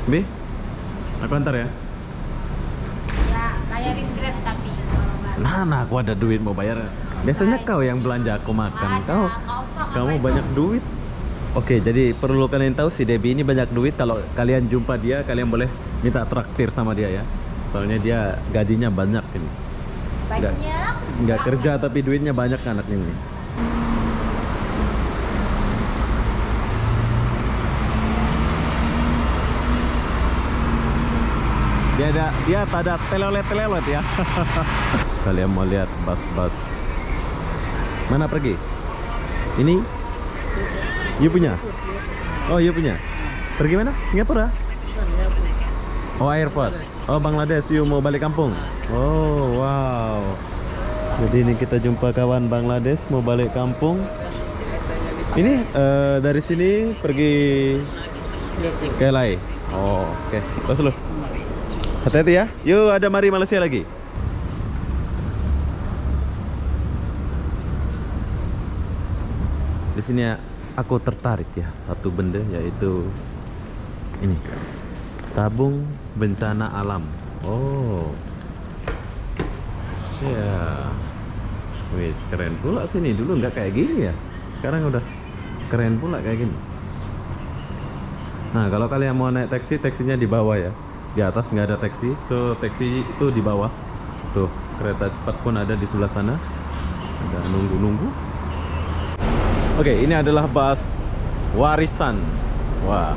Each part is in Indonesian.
Bi, aku antar ya. Ya, bayarin Grab tapi kalau nggak. Nah, aku ada duit mau bayar. Biasanya kau yang belanja, aku makan. Ada, Kau, nggak usah, kamu ngapain banyak tuh? duit. Oke, jadi perlu kalian tahu si Debbie ini banyak duit. Kalau kalian jumpa dia, kalian boleh minta traktir sama dia ya. Soalnya dia gajinya banyak ini. Banyak. Nggak kerja tapi duitnya banyak anak ini. Dia tak ada telelet ya. Kalian mau lihat bus-bus. Mana pergi? Ini? You punya? Oh, you punya. Pergi mana? Singapura? Oh, airport. Oh, Bangladesh. You mau balik kampung? Oh, wow. Jadi ini kita jumpa kawan Bangladesh mau balik kampung. Ini dari sini pergi ke LA. Oh, oke. Terus lu. Hati-hati ya. Yuk, ada mari Malaysia lagi. Di sini aku tertarik ya satu benda, yaitu ini. Tabung bencana alam. Oh. Ya. Wis, keren pula sini. Dulu nggak kayak gini ya. Sekarang udah keren pula kayak gini. Nah, kalau kalian mau naik taksi, taksinya di bawah ya. Di atas nggak ada taksi, so taksi itu di bawah. Tuh, kereta cepat pun ada di sebelah sana. Ada nunggu-nunggu. Oke, ini adalah bus Warisan. Wah.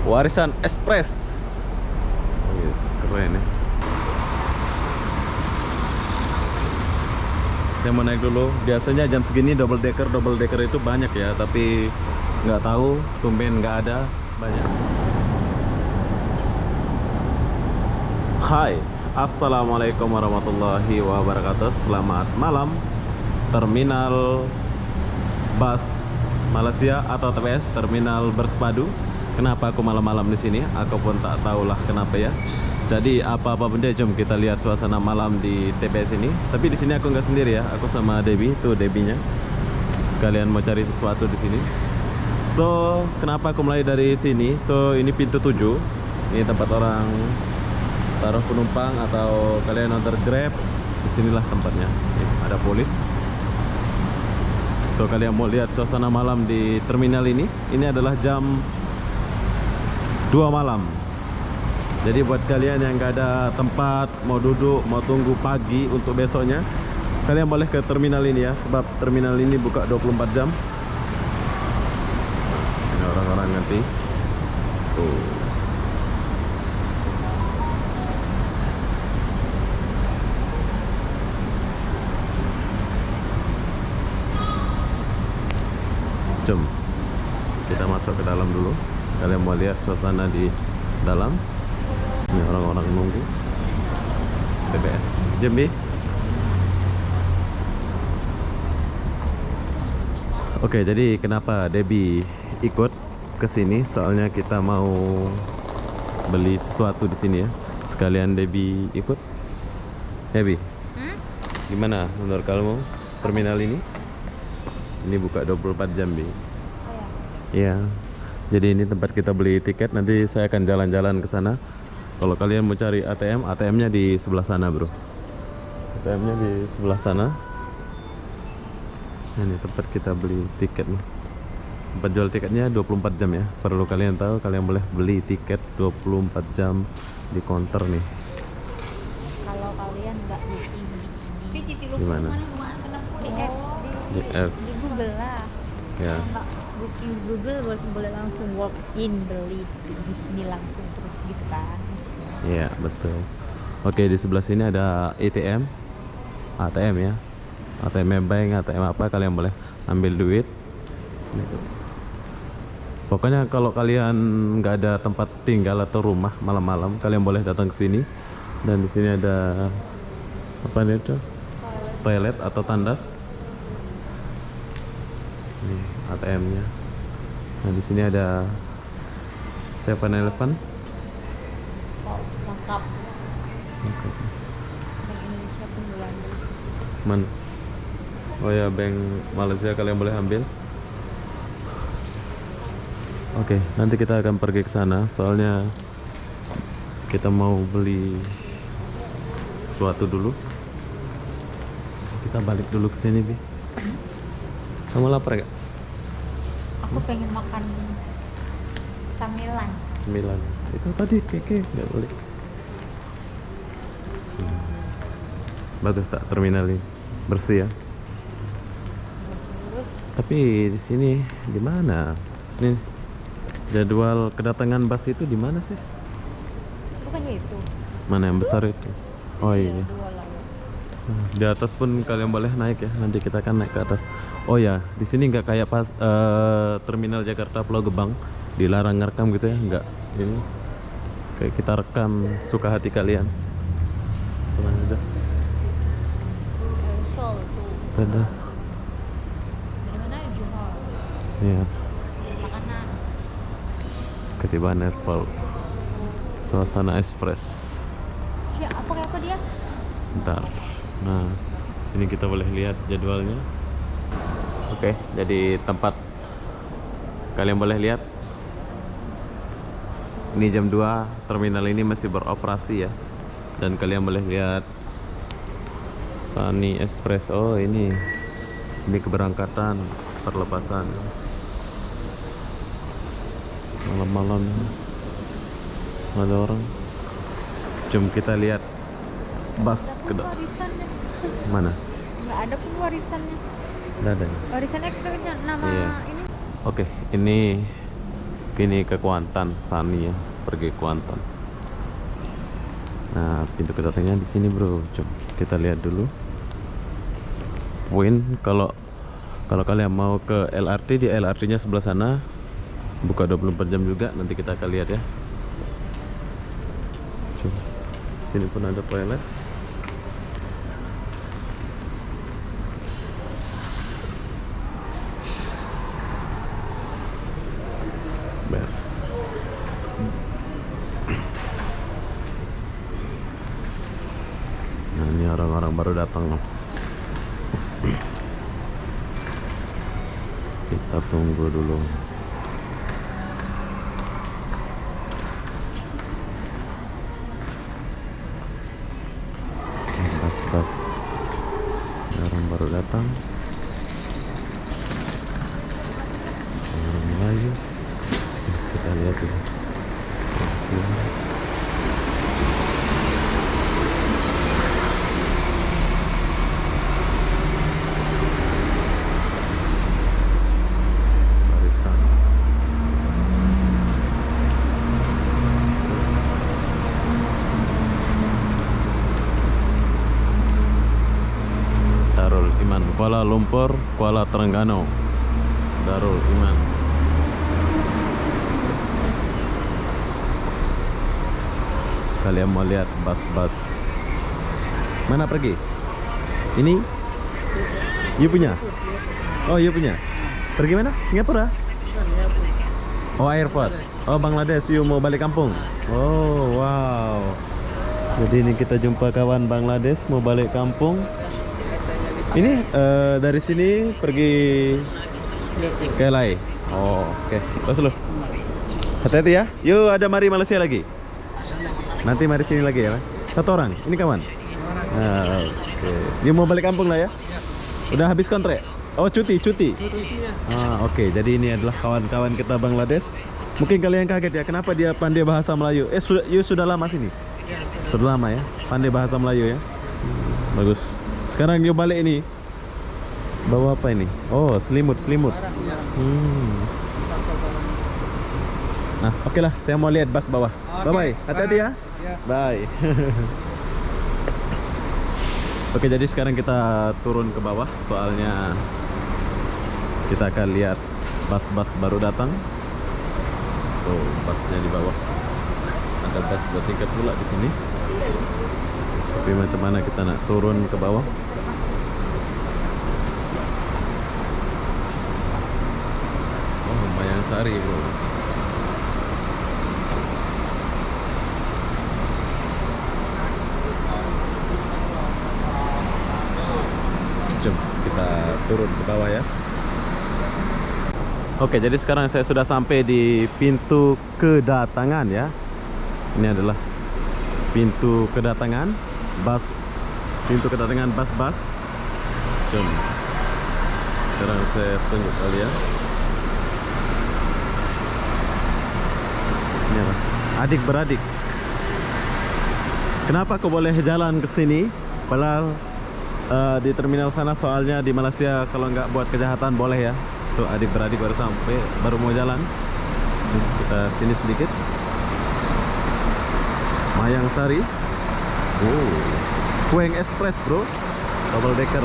Warisan Express. Yes, keren ya. Saya mau naik dulu. Biasanya jam segini double decker itu banyak ya, tapi nggak tahu, tumben nggak ada banyak. Hai, assalamualaikum warahmatullahi wabarakatuh. Selamat malam. Terminal bus Malaysia atau TBS, Terminal Bersepadu. Kenapa aku malam-malam di sini? Aku pun tak tahulah kenapa ya. Jadi apa-apa benda, jom kita lihat suasana malam di TBS ini. Tapi di sini aku nggak sendiri ya. Aku sama Debbie, tuh Debbie-nya. Sekalian mau cari sesuatu di sini. So, kenapa aku mulai dari sini? So, ini pintu 7. Ini tempat orang taruh penumpang atau kalian order Grab. Disinilah tempatnya. Ada polis. So, kalian mau lihat suasana malam di terminal ini. Ini adalah jam 2 malam. Jadi buat kalian yang gak ada tempat, mau duduk, mau tunggu pagi untuk besoknya, kalian boleh ke terminal ini ya. Sebab terminal ini buka 24 jam. Ini orang-orang nanti. Tuh. Jom kita masuk ke dalam dulu. Kalian mau lihat suasana di dalam. Ini orang-orang nunggu TBS. Jembi. Oke, jadi kenapa Debbie ikut ke sini? Soalnya kita mau beli sesuatu di sini ya. Sekalian Debbie ikut. Debbie, gimana menurut kamu terminal ini? Ini buka 24 jam, Bi. Oh Iya. ya. Jadi ini tempat kita beli tiket. Nanti saya akan jalan-jalan ke sana. Kalau kalian mau cari ATM, ATM-nya di sebelah sana, bro. ATM-nya di sebelah sana. Ini tempat kita beli tiket nih. Tempat jual tiketnya 24 jam ya. Perlu kalian tahu, kalian boleh beli tiket 24 jam di counter nih. Kalau kalian nggak booking di Gimana? di F. di Google lah. Ya. Kalau nggak booking di Google boleh langsung walk in beli di sini langsung terus gitu kan. Iya, betul. Oke, di sebelah sini ada ATM. ATM ya. ATM bank, ATM apa, kalian boleh ambil duit. Pokoknya kalau kalian nggak ada tempat tinggal atau rumah malam-malam, kalian boleh datang ke sini. Dan di sini ada apa nih itu? Toilet atau tandas. Ini ATM-nya. Nah, di sini ada 7-Eleven. Lengkap. Bank Indonesia pun boleh ambil. Mana? Oh ya, Bank Malaysia kalian boleh ambil. Oke, nanti kita akan pergi ke sana. Soalnya kita mau beli sesuatu dulu. Kita balik dulu ke sini, Bi. Kamu lapar gak? Aku pengen makan camilan. Cemilan. Itu tadi keke nggak boleh. Bagus tak terminal ini? Bersih ya. Tapi di sini di mana? Nih jadwal kedatangan bus itu di mana sih? Bukannya itu? Mana yang besar itu? Oh iya. Dua lah ya. Di atas pun kalian boleh naik ya. Nanti kita akan naik ke atas. Oh ya, di sini nggak kayak pas terminal Jakarta Pulau Gebang dilarang ngerekam gitu ya? Nggak. Ini kayak kita rekam suka hati kalian. Senang aja. Sol tuh. Ada. Dari mana? Johor. Iya. Makanan. Ketiban Airport. Suasana express. Apa kayak apa dia? Bentar. Nah, sini kita boleh lihat jadwalnya. Oke, jadi tempat kalian boleh lihat. Ini jam 2, terminal ini masih beroperasi ya. Dan kalian boleh lihat Sunny Express. Oh, ini keberangkatan, perlepasan. Malam-malam ada orang. Jom kita lihat bus ke depan. Warisannya. Mana? Nggak ada pun warisannya. Nggak ada ya? Warisan ekstra nama Iya. ini. Oke, ini ke Kuantan, Sani ya, pergi ke Kuantan. Nah, pintu kedatangannya di sini, Bro. Coba kita lihat dulu. Poin kalau kalian mau ke LRT, di LRT-nya sebelah sana. Buka 24 jam juga, nanti kita akan lihat ya. Coba. Sini pun ada toilet. Best. Nah, ini orang-orang baru datang loh. Kita tunggu dulu. Bas-bas orang baru datang. Orang Melayu. Kita lihat dulu. Barisan. Darul Iman, Kuala Lumpur, Kuala Terengganu. Darul Iman. Kalian mau lihat bus-bus? Mana pergi? Ini? You punya? Oh, you punya. Pergi mana? Singapura? Oh, airport. Oh, Bangladesh. You mau balik kampung? Oh, wow. Jadi ini kita jumpa kawan Bangladesh mau balik kampung. Ini dari sini pergi ke LA. Oh, oke. Terus lu. Hati-hati ya. Yuk, ada mari Malaysia lagi. Nanti mari sini lagi ya. Satu orang. Ini kawan. Nah, oke. Dia mau balik kampung lah ya. Udah habis kontrak. Oh, cuti. Oke. Jadi ini adalah kawan-kawan kita Bangladesh. Mungkin kalian kaget ya, kenapa dia pandai bahasa Melayu? Sudah lama sini? Sudah lama ya, pandai bahasa Melayu ya. Bagus. Sekarang dia balik ini. Bawa apa ini? Oh, selimut. Nah, oke lah, saya mau lihat bus bawah. Bye-bye. Hati-hati ya. Bye. Oke, jadi sekarang kita turun ke bawah. Soalnya kita akan lihat bus-bus baru datang. Oh, busnya di bawah. Ada bus 2 tingkat pula di sini. Tapi macam mana kita nak turun ke bawah? Oh, Bayang Sari, bro. Jom kita turun ke bawah ya. Oke, jadi sekarang saya sudah sampai di pintu kedatangan ya. Ini adalah pintu kedatangan bus, pintu kedatangan bus-bus. Jom. Sekarang saya tunjuk kalian. Ini apa? Adik beradik. Kenapa kau boleh jalan ke sini? Padahal di terminal sana, soalnya di Malaysia kalau nggak buat kejahatan boleh ya. Tuh adik beradik baru sampai, baru mau jalan. Kita sini sedikit. Mayang Sari. Oh, Kueng Express bro, double decker.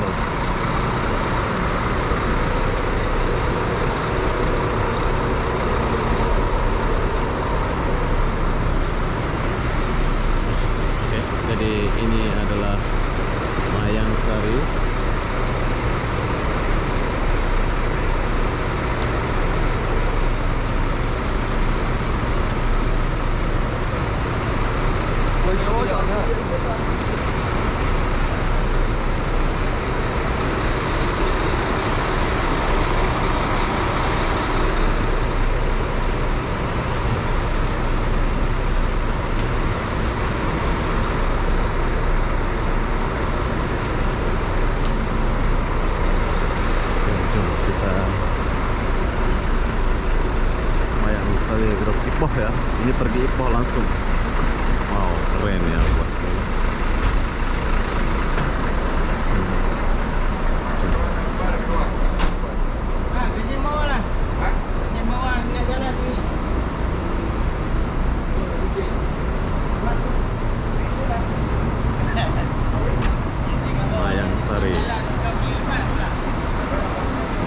Oke, jadi ini adalah Mayang Sari. Grup Ipoh ya, ini pergi Ipoh langsung. Wow, keren ya bosku. Mayang Sari.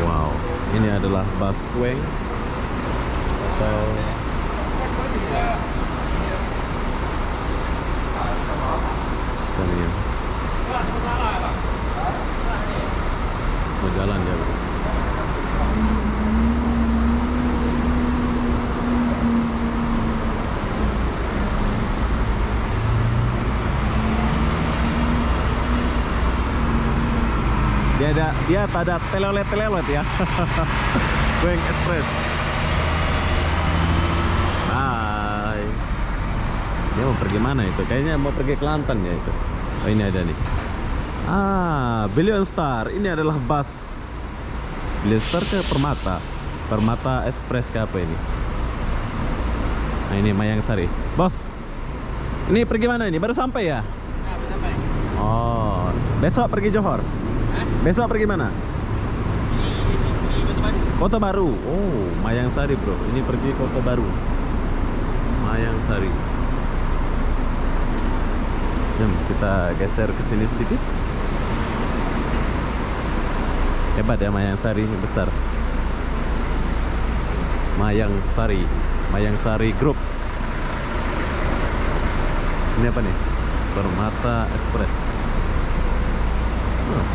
Wow, ini adalah bus Kueng atau sekalian mau jalan ya bro. Dia tak ada telelet ya. Kueng Express. Hai. Dia mau pergi mana itu? Kayaknya mau pergi Kelantan ya itu. Oh ini ada nih. Billion Star. Ini adalah bus Billion Star ke Permata. Permata Express ke apa ini? Nah ini Mayang Sari. Bos, ini pergi mana ini? Baru sampai ya? Baru sampai. Oh, besok pergi Johor? Besok pergi mana? Besok pergi Kota Baru. Kota Baru. Oh, Mayang Sari bro. Ini pergi Kota Baru. Mayang Sari. Jom kita geser ke sini sedikit. Hebat ya Mayang Sari, besar. Mayang Sari, Mayang Sari Group. Ini apa nih? Permata Express.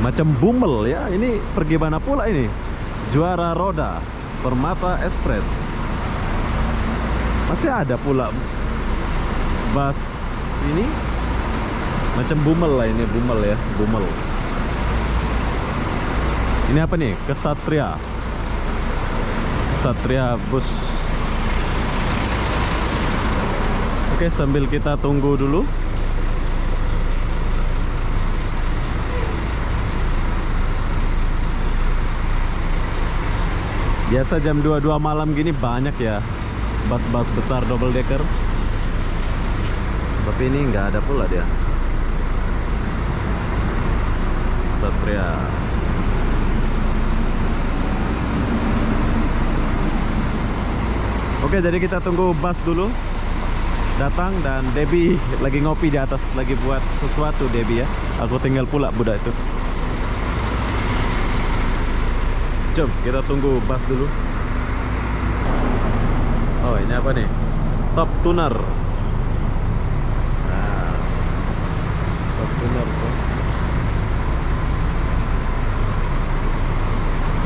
Macam Bumel ya. Ini pergi mana pula ini? Juara roda Permata Express. Masih ada pula bus ini macam Bumel lah, ini Bumel ya, Bumel. Ini apa nih? Kesatria. Kesatria bus. Oke, sambil kita tunggu dulu. Biasa jam 22 malam gini banyak ya bus-bus besar double decker. Tapi ini nggak ada pula dia. Satria. Oke, jadi kita tunggu bus dulu datang, dan Debbie lagi ngopi di atas, lagi buat sesuatu Debbie ya. Aku tinggal pula budak itu. Jom kita tunggu bus dulu. Oh ini apa nih? Top Tuner. Nah, Top Tuner tuh.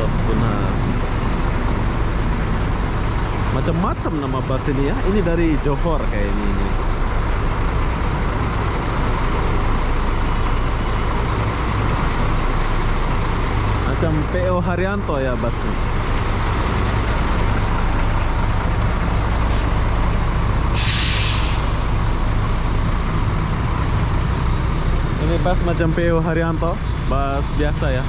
Top Tuner. Macam-macam nama bus ini ya. Ini dari Johor kayak ini. Macam PO Haryanto ya busnya. bus macam PO Haryanto, bus biasa ya,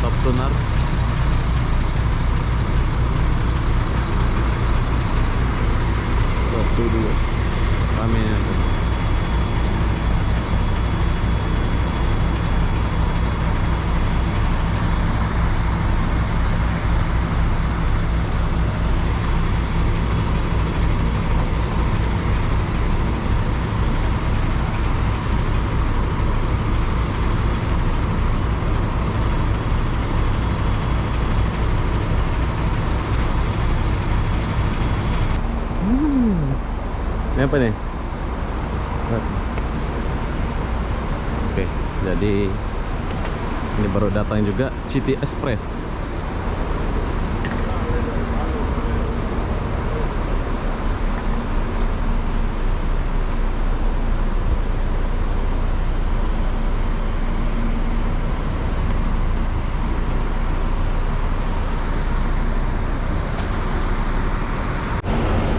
top tuner. Satu dua, rame ya. Ini apa nih? Set. Oke, jadi ini baru datang juga City Express.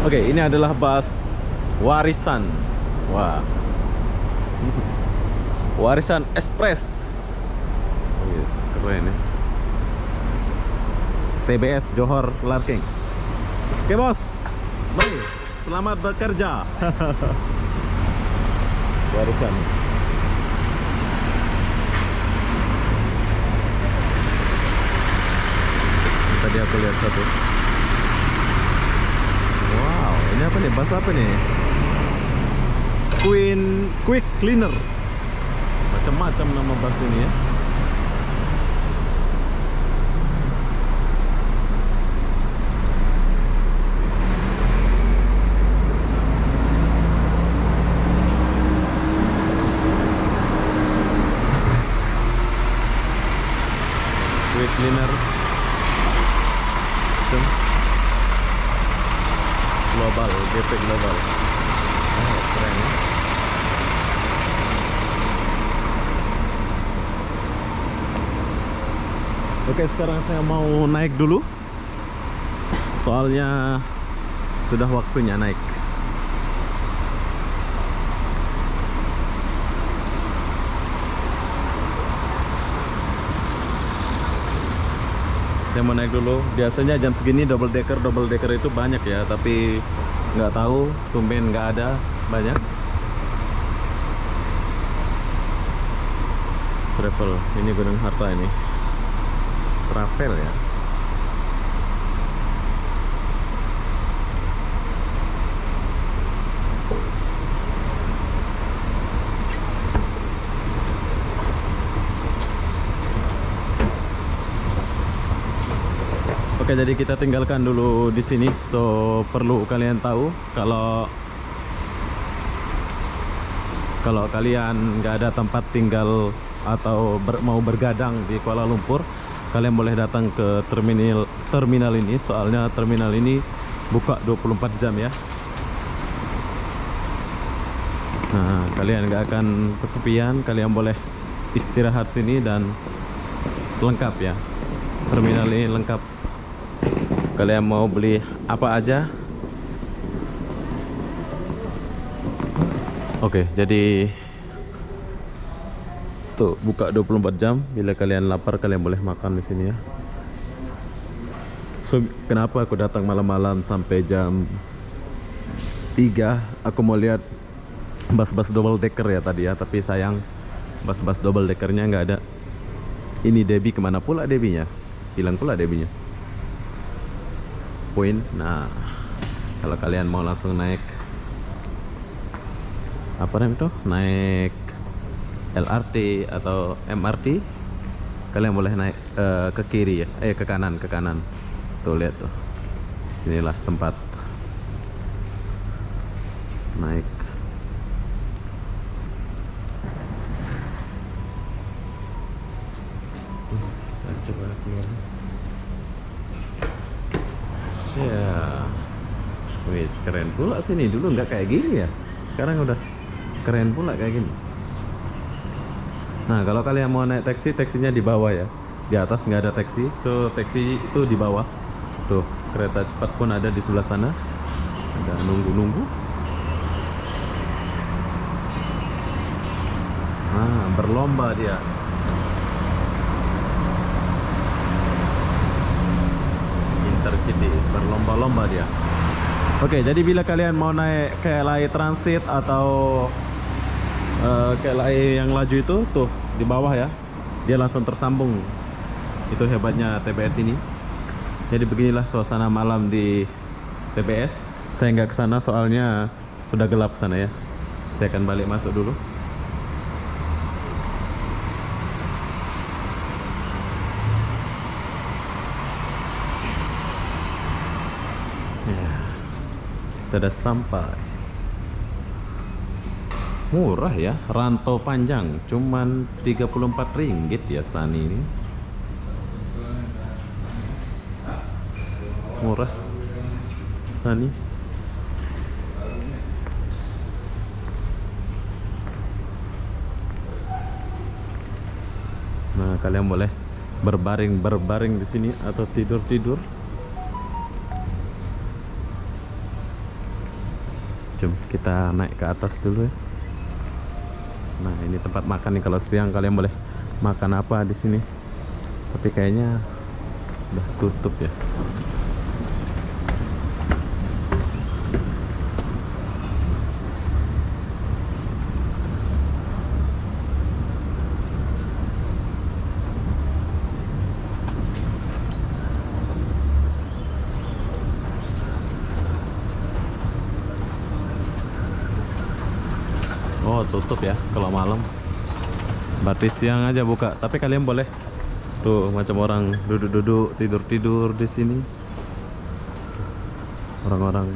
Oke, ini adalah bus Warisan. Wah. Warisan Express. Yes, keren ya. TBS Johor Larking. Oke, bos. Mari, selamat bekerja. Warisan. Tadi aku lihat satu. Wow, ini apa nih? Bus apa nih? Queen Quick Cleaner. Macam-macam nama bus ini ya. Quick Cleaner. Global, GP Global. Oh, keren ya. Oke, sekarang saya mau naik dulu. Soalnya sudah waktunya naik. Saya mau naik dulu. Biasanya jam segini double decker itu banyak ya, tapi nggak tahu tumben nggak ada banyak. Travel, ini Gunung Harta ini. Travel ya. Oke, jadi kita tinggalkan dulu di sini. So, perlu kalian tahu kalau kalian nggak ada tempat tinggal atau mau bergadang di Kuala Lumpur, kalian boleh datang ke terminal ini. Soalnya terminal ini buka 24 jam ya. Nah, kalian nggak akan kesepian. Kalian boleh istirahat sini dan lengkap ya. Terminal ini lengkap. Kalian mau beli apa aja. Oke, jadi tuh buka 24 jam. Bila kalian lapar, kalian boleh makan di sini ya. So, kenapa aku datang malam-malam sampai jam 3? Aku mau lihat bus-bus double decker ya tadi ya, tapi sayang bus-bus double deckernya nggak ada. Ini Debbie, kemana pula Debbie-nya? Hilang pula Debbie-nya. Poin. Nah, kalau kalian mau langsung naik apa namanya itu, naik LRT atau MRT, kalian boleh naik ke kiri ya, ke kanan, tuh lihat tuh, sinilah tempat naik. Coba keluar. Ya, wis keren pula sini. Dulu nggak kayak gini ya, sekarang udah keren pula kayak gini. Nah, kalau kalian mau naik taksi, taksinya di bawah ya, di atas nggak ada taksi. So taksi itu di bawah. Tuh, kereta cepat pun ada di sebelah sana. Ada nunggu-nunggu. berlomba dia. Intercity berlomba-lomba dia. Oke, jadi bila kalian mau naik KLI Transit atau KLI yang laju itu tuh di bawah ya, dia langsung tersambung. Itu hebatnya TBS ini. Jadi beginilah suasana malam di TBS. Saya nggak kesana soalnya sudah gelap sana ya. Saya akan balik masuk dulu. Ya, kita udah sampai. Murah ya, rantau panjang cuman 34 ringgit ya Sani ini. Murah Sani. Nah, kalian boleh berbaring di sini atau tidur. Jom kita naik ke atas dulu ya. Nah, ini tempat makan nih, kalau siang kalian boleh makan apa di sini. Tapi kayaknya udah tutup ya. Oh, tutup ya kalau malam. Berarti siang aja buka. Tapi kalian boleh tuh macam orang duduk-duduk, tidur-tidur di sini. Orang-orang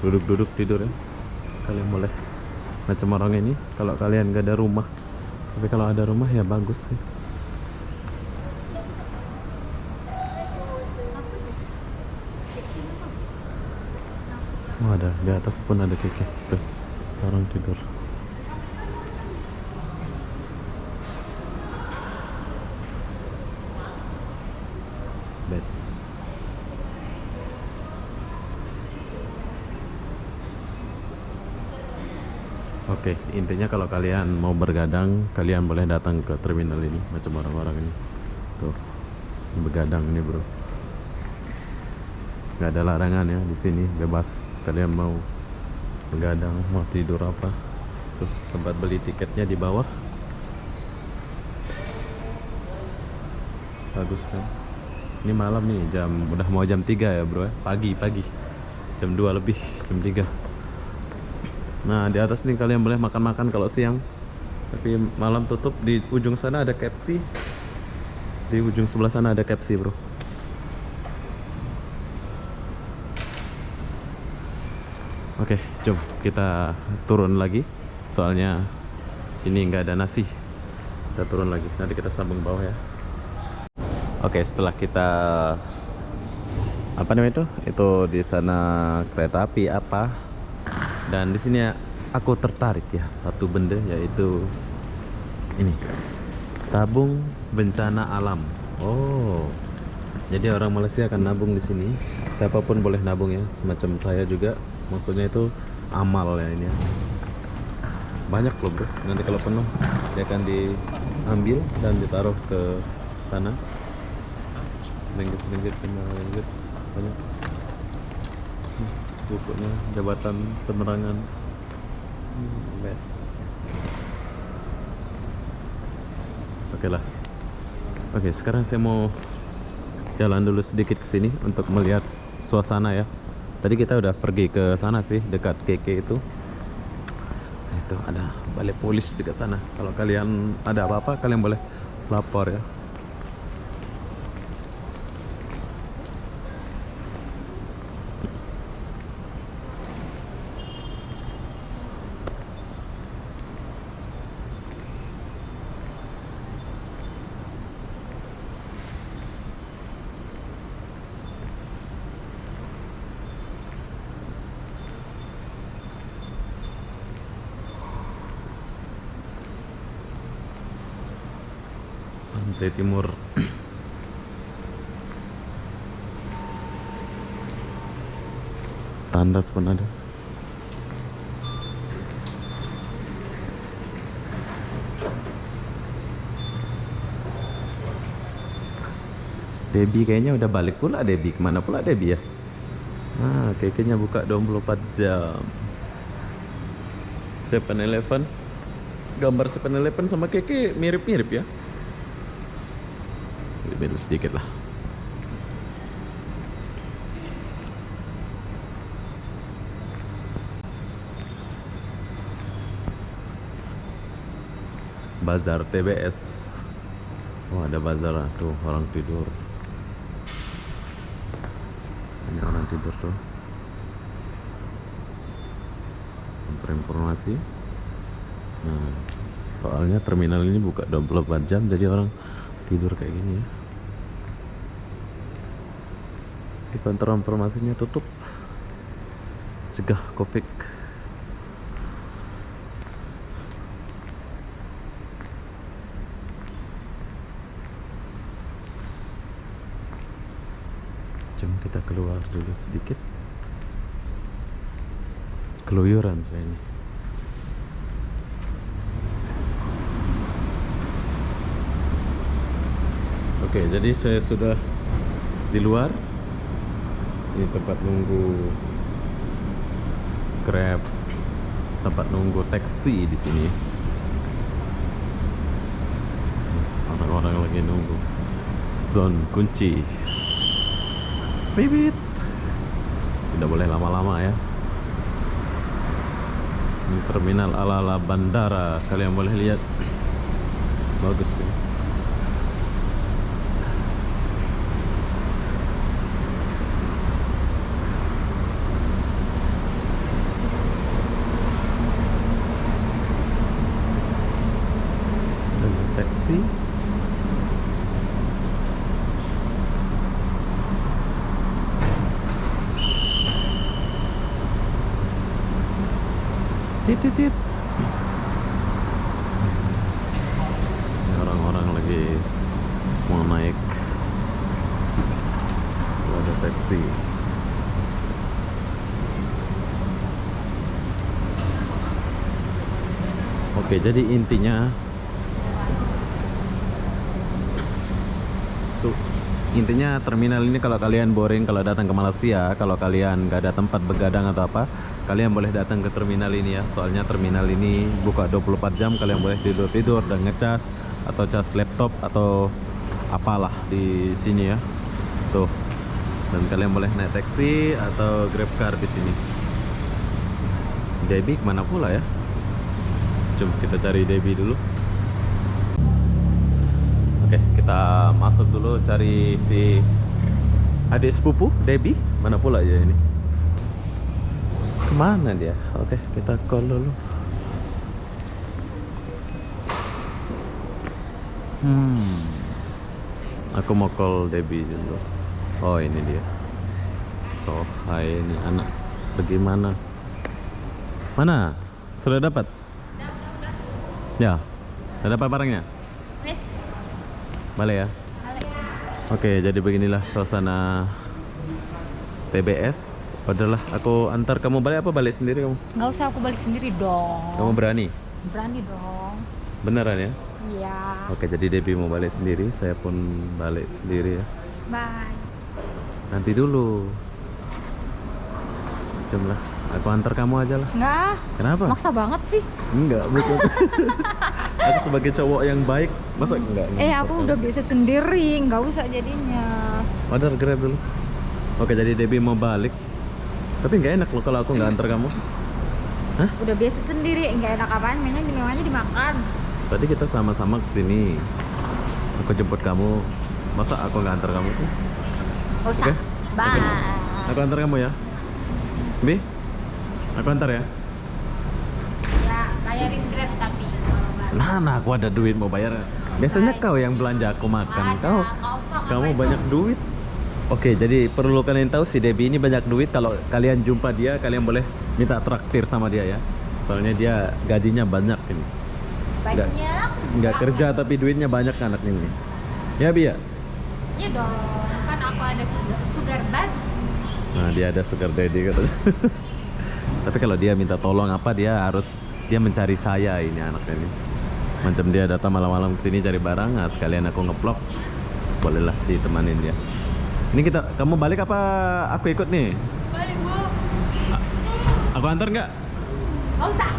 duduk-duduk tidur ya. Kalian boleh macam orang ini kalau kalian gak ada rumah. Tapi kalau ada rumah ya bagus sih. Oh, ada di atas pun ada keke. Tuh, orang tidur. Best. Oke, intinya kalau kalian mau bergadang, kalian boleh datang ke terminal ini macam orang-orang ini. Tuh, ini bergadang ini bro. Nggak ada larangan ya di sini, bebas kalian mau bergadang, mau tidur apa. Tuh, tempat beli tiketnya di bawah. Bagus kan? Ini malam nih, udah mau jam 3 ya bro ya. Pagi jam 2 lebih, jam 3. Nah, di atas nih kalian boleh makan-makan kalau siang. Tapi malam tutup. Di ujung sana ada KFC. Di ujung sebelah sana ada KFC bro. Oke, jom kita turun lagi. Soalnya sini nggak ada nasi. Kita turun lagi, nanti kita sambung bawah ya. Oke, setelah kita apa namanya itu di sana kereta api apa, dan di sini aku tertarik ya satu benda, yaitu ini tabung bencana alam. Oh, jadi orang Malaysia akan nabung di sini. Siapapun boleh nabung ya, semacam saya juga. Maksudnya itu amal ya ini ya. Banyak loh bro. Nanti kalau penuh dia akan diambil dan ditaruh ke sana. Sedikit banyak. Bukunya Jabatan Penerangan. Best. Oke lah. Oke, sekarang saya mau jalan dulu sedikit ke sini untuk melihat suasana ya. Tadi kita udah pergi ke sana sih, dekat KK itu. Nah, itu ada balai polis dekat sana. Kalau kalian ada apa-apa, kalian boleh lapor ya. Pantai Timur. Tandas pun ada. Debbie kayaknya udah balik pula. Debbie kemana pula Debbie ya? Ah, kayaknya buka 24 jam. 7-Eleven. Gambar 7-Eleven sama keke mirip-mirip ya. Mirip sedikit lah. Bazar TBS. Oh, ada bazar tuh, orang tidur. Banyak orang tidur tuh. Kantor informasi. Nah, soalnya terminal ini buka 24 jam, jadi orang tidur kayak gini ya. Di kantor informasinya tutup. Cegah COVID. Jom kita keluar dulu sedikit. Keluyuran saya ini. Oke, jadi saya sudah di luar. Ini tempat nunggu Grab, tempat nunggu taksi di sini. Orang-orang lagi nunggu. Zone kunci. Bibit. Tidak boleh lama-lama ya. Ini terminal ala-ala bandara. Kalian boleh lihat. Bagus ya. Ada taksi. Tit. Ini orang-orang lagi mau naik. Ada taksi. Oke, jadi intinya tuh, intinya terminal ini kalau kalian boring kalau datang ke Malaysia, kalau kalian gak ada tempat begadang atau apa, kalian boleh datang ke terminal ini ya. Soalnya terminal ini buka 24 jam. Kalian boleh tidur-tidur dan ngecas atau cas laptop atau apalah di sini ya. Tuh. Dan kalian boleh naik taksi atau Grab car di sini. Debbie kemana pula ya? Jom kita cari Debbie dulu. Oke, kita masuk dulu cari si adik sepupu Debbie. Mana pula ya ini? Kemana dia? Oke, kita call dulu. Aku mau call Debbie dulu. Oh, ini dia. So, hai, ini anak. Bagaimana? Mana? Sudah dapat? Ya. Sudah dapat barangnya? Wes. Balik ya? Oke, jadi beginilah suasana TBS. Udahlah, aku antar kamu balik apa balik sendiri kamu? Nggak usah, aku balik sendiri dong. Kamu berani? Berani dong. Beneran ya? Iya. Oke, jadi Debbie mau balik sendiri, saya pun balik sendiri ya. Bye. Nanti dulu. Jom lah, aku antar kamu aja lah. Nggak. Kenapa? Maksa banget sih. Enggak, bukan. Aku sebagai cowok yang baik, masa enggak? Aku udah biasa sendiri, nggak usah jadinya. Order Grab dulu. Oke, jadi Debbie mau balik. Tapi nggak enak loh kalau aku nggak antar kamu. Hah? Udah biasa sendiri, nggak enak apaan, memangnya dimakan. Tadi kita sama-sama kesini. Aku jemput kamu. Masa aku nggak antar kamu sih? Nggak usah. Oke? Bye. Aku antar kamu ya. Bi, aku antar ya. Ya, bayarin Grab tapi kalau nggak. Nah, aku ada duit mau bayar. Biasanya kau yang belanja, aku makan. Ada, Kamu ngapain banyak duit. Oke, jadi perlu kalian tahu si Debbie ini banyak duit. Kalau kalian jumpa dia, kalian boleh minta traktir sama dia ya. Soalnya dia gajinya banyak ini. banyak. Nggak kerja tapi duitnya banyak anak ini. Ya, Bi ya? Iya dong, kan aku ada sugar daddy. Nah, dia ada sugar daddy katanya. Tapi kalau dia minta tolong apa, dia mencari saya ini anaknya ini. Macam dia datang malam-malam ke sini cari barang, nah sekalian aku ngeplok. bolehlah ditemanin ya. Ini kamu balik apa aku ikut nih? Balik, Bu. Aku antar nggak? Nggak usah.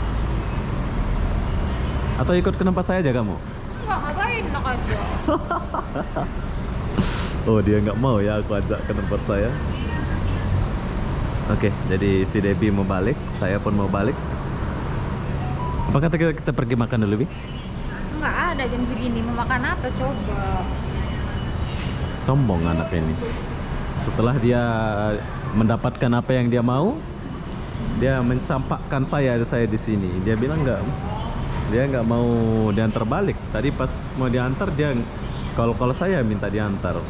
Atau ikut ke tempat saya aja kamu? Nggak, ngapain, enak aja. Oh, dia nggak mau ya aku ajak ke tempat saya. Oke, jadi si Debbie mau balik, saya pun mau balik. Apa kata kita pergi makan dulu, Bi? Nggak ada jam segini, mau makan apa coba? Sombong anak ini. Setelah dia mendapatkan apa yang dia mau, dia mencampakkan saya di sini. Dia bilang dia nggak mau diantar balik. Tadi pas mau diantar dia kalau saya minta diantar.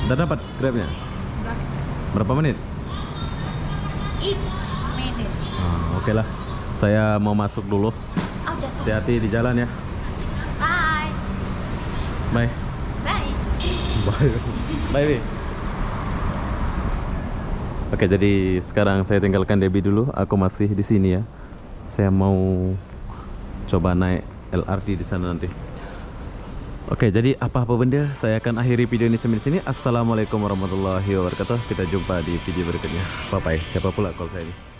Udah dapat Grabnya? Udah. Berapa menit? 8 menit. Oke lah. Saya mau masuk dulu. Oh, jatuh. Hati-hati di jalan ya. Bye. Bye. Bye. Bye. Bye, Bi. Oke, jadi sekarang saya tinggalkan Debbie dulu. Aku masih di sini ya. Saya mau coba naik LRT di sana nanti. Oke, jadi apa-apa benda saya akan akhiri video ini sampai di sini. Assalamualaikum warahmatullahi wabarakatuh. Kita jumpa di video berikutnya. Bye bye. Siapa pula call saya ini?